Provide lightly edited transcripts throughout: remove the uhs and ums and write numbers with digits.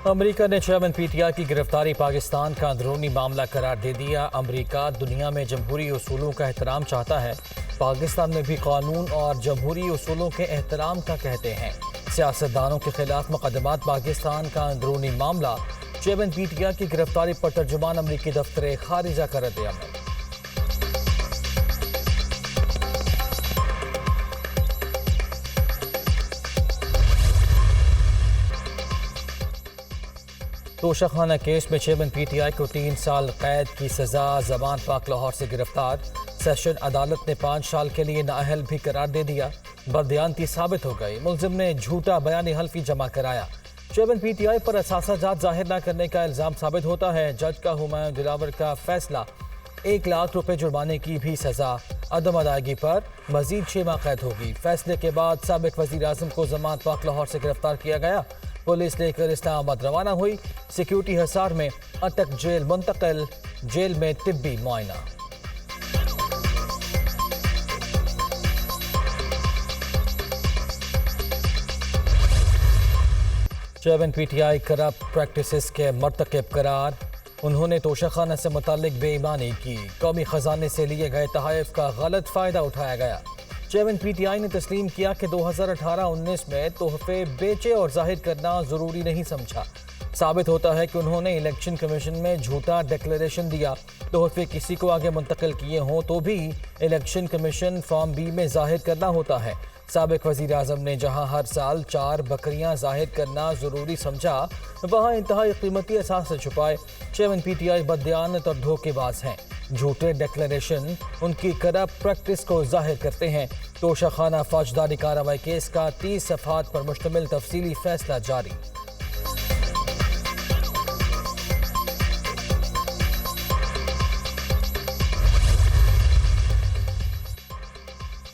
America ने chairman PTI की गिरफ्तारी पाकिस्तान का अंदरूनी मामला करार दे दिया। अमेरिका दुनिया में जमहूरी उसूलों का एहतराम चाहता है। पाकिस्तान में भी कानून और जमहूरी उसूलों के एहतराम का कहते हैं। सियासतदानों के खिलाफ मुकदमात पाकिस्तान का अंदरूनी मामला। चेयरमैन पीटीआई की गिरफ्तारी पर तर्जुमान अमरीकी दफ्तर खारिजा का रद्द-ए-अमल। तोशाखाना केस में चेयरमैन पीटीआई को 3 साल कैद की सजा। जमान पाक लाहौर से गिरफ्तार। सेशन अदालत ने 5 साल के लिए नाअहल भी करार दे दिया। बददियानती साबित हो गई। मुलजिम ने झूठा बयान हल्फी जमा कराया। चेयरमैन पीटीआई पर असासाजात जाहिर न करने का इल्जाम साबित होता है। जज का हुमायूं दिलावर का फैसला। 1 लाख रुपए जुर्माने की भी सजा। अदम अदायगी पर मजीद 6 माह कैद होगी। फैसले के बाद साबिक वजीर आजम को जमान पाक लाहौर से गिरफ्तार किया गया। पुलिस लेकर इस्लामाबाद रवाना हुई। सिक्योरिटी हिसार में अटक जेल मुंतकिल। जेल में तिब्बी मुआयना। चेयरमैन पीटीआई करप्ट प्रैक्टिसेस के मर्तकब करार। उन्होंने तोशाखाना से मुताल्लिक बेईमानी की। कौमी खजाने से लिए गए तहफ़ का गलत फ़ायदा उठाया गया। चेयरमैन पीटीआई ने तस्लीम किया कि 2018-19 में तोहफे बेचे और जाहिर करना ज़रूरी नहीं समझा। साबित होता है कि उन्होंने इलेक्शन कमीशन में झूठा डिक्लेरेशन दिया। तोहफे किसी को आगे मुंतकिल किए हों तो भी इलेक्शन कमीशन फॉर्म बी में जाहिर करना होता है। साबिक वज़ीर आज़म ने जहां हर साल 4 बकरियां जाहिर करना ज़रूरी समझा, वहां इंतहाई कीमती असास से छुपाए। चेयरमैन पीटीआई बददियानत और धोखेबाज हैं। झूठे डिक्लेरेशन उनकी करप्ट प्रैक्टिस को जाहिर करते हैं। तोशाखाना फौजदारी कार्रवाई केस का 30 सफ़हात पर मुश्तमिल तफसीली फैसला जारी।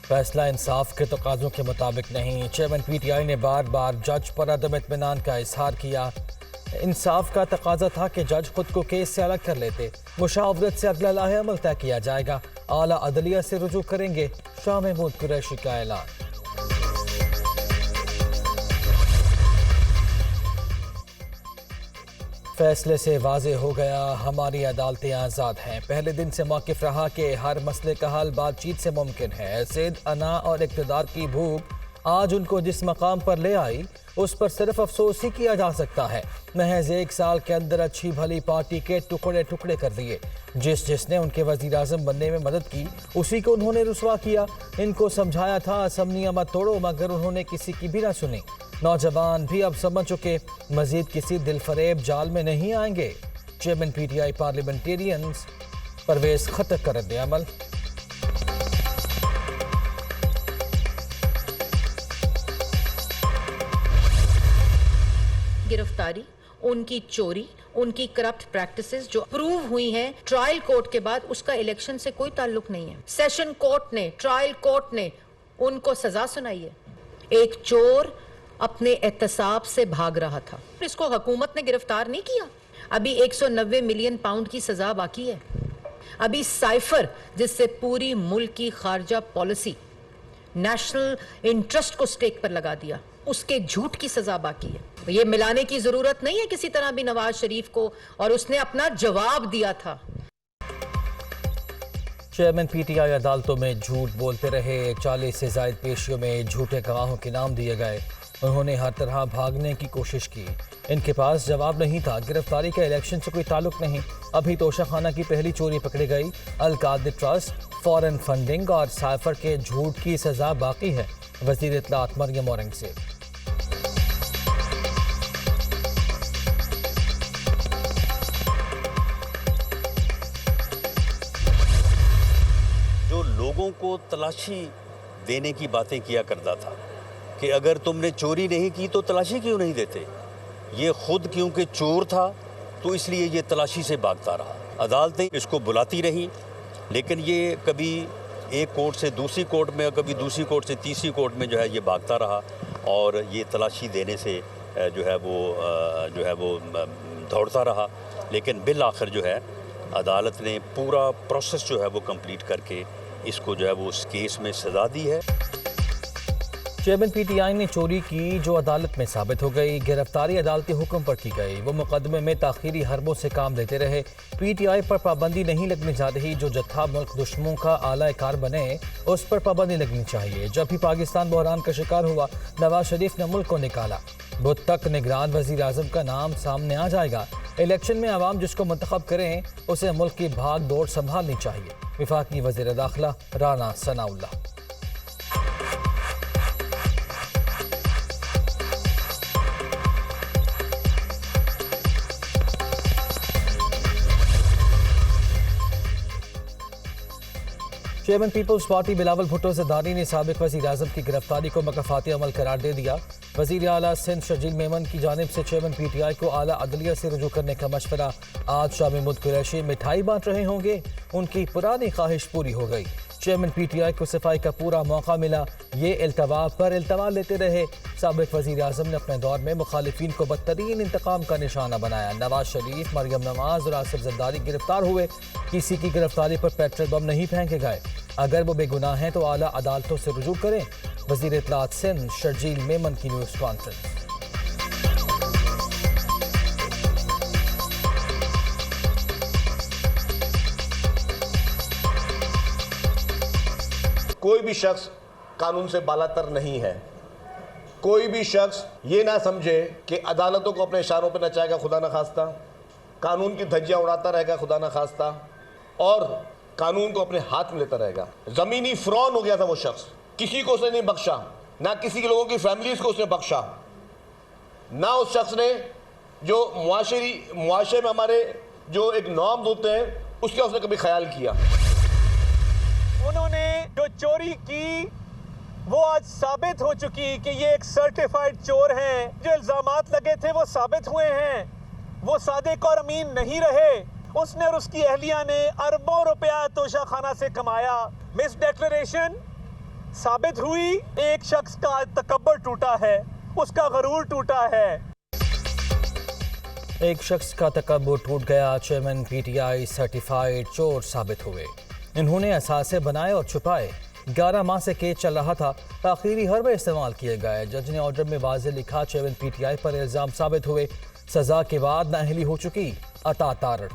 फैसला इंसाफ के तकाज़ों के मुताबिक नहीं। चेयरमैन पीटीआई ने बार बार जज पर अदम इत्मीनान का इजहार किया। इंसाफ का तकाजा था कि जज खुद को केस से अलग कर लेते। मुशावरत से अगला लाहे-अमल तय किया जाएगा। आला अदलिया से रुजू करेंगे। शाह महमूद कुरैशी का ऐलान। फैसले से वाज़े हो गया, हमारी अदालतें आज़ाद हैं। पहले दिन से मौक़िफ़ रहा कि हर मसले का हल बातचीत से मुमकिन है। ज़िद, अना और इक़्तिदार की भूख आज उनको जिस मकाम पर ले आई, उस पर सिर्फ अफसोस ही किया जा सकता है। महज 1 साल के अंदर अच्छी भली पार्टी के टुकड़े टुकड़े कर दिए। जिसने उनके वज़ीर आज़म बनने में मदद की, उसी को उन्होंने रुसवा किया। इनको समझाया था असम्बलियां मत तोड़ो, मगर उन्होंने किसी की भी ना सुनी। नौजवान भी अब समझ चुके, मजीद किसी दिलफरेब जाल में नहीं आएंगे। चेयरमैन पीटीआई पार्लियामेंटेरियंस परवेज खतर का रद्द-ए-अमल। गिरफ्तारी, उनकी चोरी, उनकी करप्ट प्रैक्टिसेस जो प्रूव हुई हैं ट्रायल कोर्ट के बाद, उसका इलेक्शन से कोई ताल्लुक नहीं है। सेशन कोर्ट ने, ट्रायल कोर्ट ने उनको सजा सुनाई है। एक चोर अपने एहतसाब से भाग रहा था, इसको हुकूमत ने गिरफ्तार नहीं किया। अभी 190 मिलियन पाउंड की सजा बाकी है। अभी साइफर, जिससे पूरी मुल्क की खारजा पॉलिसी, नेशनल इंटरेस्ट को स्टेक पर लगा दिया, उसके झूठ की सजा बाकी है। ये मिलाने की जरूरत नहीं है किसी तरह भी नवाज शरीफ को, और उसने अपना जवाब दिया था। चेयरमैन पीटीआई अदालतों में झूठ बोलते रहे। 40 से ज्यादा पेशियों में झूठे गवाहों के नाम दिए गए। उन्होंने हर तरह भागने की कोशिश की। इनके पास जवाब नहीं था। गिरफ्तारी का इलेक्शन से कोई ताल्लुक नहीं। अभी तोशाखाना की पहली चोरी पकड़ी गई। अल-कादिर ट्रस्ट, फॉरेन फंडिंग और साइफर के झूठ की सजा बाकी है। वजीर इत्तलात मरियम औरंगज़ेब। जो लोगों को तलाशी देने की बातें किया करता था कि अगर तुमने चोरी नहीं की तो तलाशी क्यों नहीं देते, ये खुद क्योंकि चोर था तो इसलिए ये तलाशी से भागता रहा। अदालतें इसको बुलाती रही, लेकिन ये कभी एक कोर्ट से दूसरी कोर्ट में, कभी दूसरी कोर्ट से तीसरी कोर्ट में जो है ये भागता रहा, और ये तलाशी देने से जो है वो दौड़ता रहा। लेकिन बिल आखिर जो है अदालत ने पूरा प्रोसेस जो है वो कंप्लीट करके इसको जो है वो उस केस में सज़ा दी है। चेयरमैन पीटीआई ने चोरी की जो अदालत में साबित हो गई। गिरफ्तारी अदालती हुक्म पर की गई। वो मुकदमे में ताखीरी हरबों से काम लेते रहे। पीटीआई पर पाबंदी नहीं लगने जा रही। जो जत्था मुल्क दुश्मनों का आला कार बने उस पर पाबंदी लगनी चाहिए। जब भी पाकिस्तान बहरान का शिकार हुआ नवाज शरीफ ने मुल्क को निकाला। बुध तक निगरान वजीर आजम का नाम सामने आ जाएगा। इलेक्शन में आवाम जिसको मुंतखब करें उसे मुल्क की भाग दौड़ संभालनी चाहिए। वफाकी वजीर दाखिला Rana Sanaullah. Chairman Peoples Party Bilawal Bhutto Zardari ने साबिक वज़ीर आज़म की गिरफ्तारी को मकफ़ाती अमल करार दे दिया। वज़ीर आला सिंध शर्जील मेमन की जानिब से चेयरमैन पीटीआई को आला अदलिया से रुजू करने का मशवरा। आज शाम मुद कुरैशी मिठाई बांट रहे होंगे। उनकी पुरानी ख्वाहिश पूरी हो गई। चेयरमैन पीटीआई को सफाई का पूरा मौका मिला। ये इल्तवा पर इल्तवा लेते रहे। साबिक वज़ीर आज़म ने अपने दौर में मुखालिफिन को बदतरीन इंतकाम का निशाना बनाया। नवाज शरीफ, मरियम नवाज और आसिफ ज़रदारी गिरफ्तार हुए। किसी की गिरफ्तारी पर पेट्रोल बम नहीं फेंके गए। अगर वो बेगुनाह हैं तो आला अदालतों से रुजू करें। वज़ीर इत्तलात सिंध शर्जील मेमन की न्यूज़ कॉन्फ्रेंस। कोई भी शख्स कानून से बालातर नहीं है। कोई भी शख्स ये ना समझे कि अदालतों को अपने इशारों पर नचाएगा खुदा न खास्ता, कानून की धज्जियां उड़ाता रहेगा खुदा न खास्ता, और कानून को अपने हाथ में लेता रहेगा। ज़मीनी फ़िरौन हो गया था वो शख्स। किसी को उसने नहीं बख्शा, ना किसी के लोगों की फैमिलीज़ को उसने बख्शा, ना उस शख्स ने जो मुआशरे में हमारे जो एक नॉर्म्स होते हैं उसका उसने कभी ख्याल किया। उन्होंने जो चोरी की वो आज साबित हो चुकी कि ये एक सर्टिफाइड चोर हैं। जो इल्जामात लगे थे वो साबित हुए हैं। वो सादिक और अमीन नहीं रहे। उसने और उसकी अहलिया ने अरबों रुपया तोशा खाना से कमाया। मिस डिक्लेरेशन साबित हुई। एक शख्स का तकब्बर टूटा है, उसका गरूर टूटा है। एक शख्स का तकब्बुर टूट गया। चेयरमैन पीटीआई सर्टिफाइड चोर साबित हुए। इन्होंने असासे बनाए और छुपाए। 11 माह से केस चल रहा था। ताखीरी हरबे इस्तेमाल किए गए। जज ने ऑर्डर में वाज़ेह लिखा। चेयरमैन पीटीआई पर इल्ज़ाम साबित हुए। सजा के बाद नाअहली हो चुकी। अता तारड़।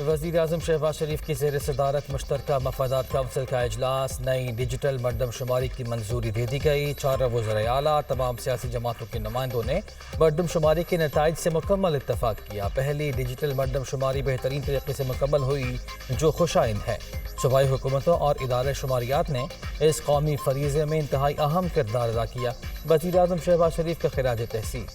वज़ीर आज़म शहबाज शरीफ की ज़ेर सदारत मुश्तरका मफादात काउंसिल का इजलास। नई डिजिटल मरदमशुमारी की मंजूरी दे दी गई। 4 वज़राए आला तमाम सियासी जमातों के नुमाइंदों ने मरदमशुमारी के नताइज से मुकम्मल इत्तफाक किया। पहली डिजिटल मरदमशुमारी बेहतरीन तरीके से मुकम्मल हुई जो खुशाइन है। सूबाई हुकूमतों और इदारे शुमारियात ने इस कौमी फरीज़े में इंतहाई अहम किरदार अदा किया। वज़ीर आज़म शहबाज शरीफ का खिराज तहसीन।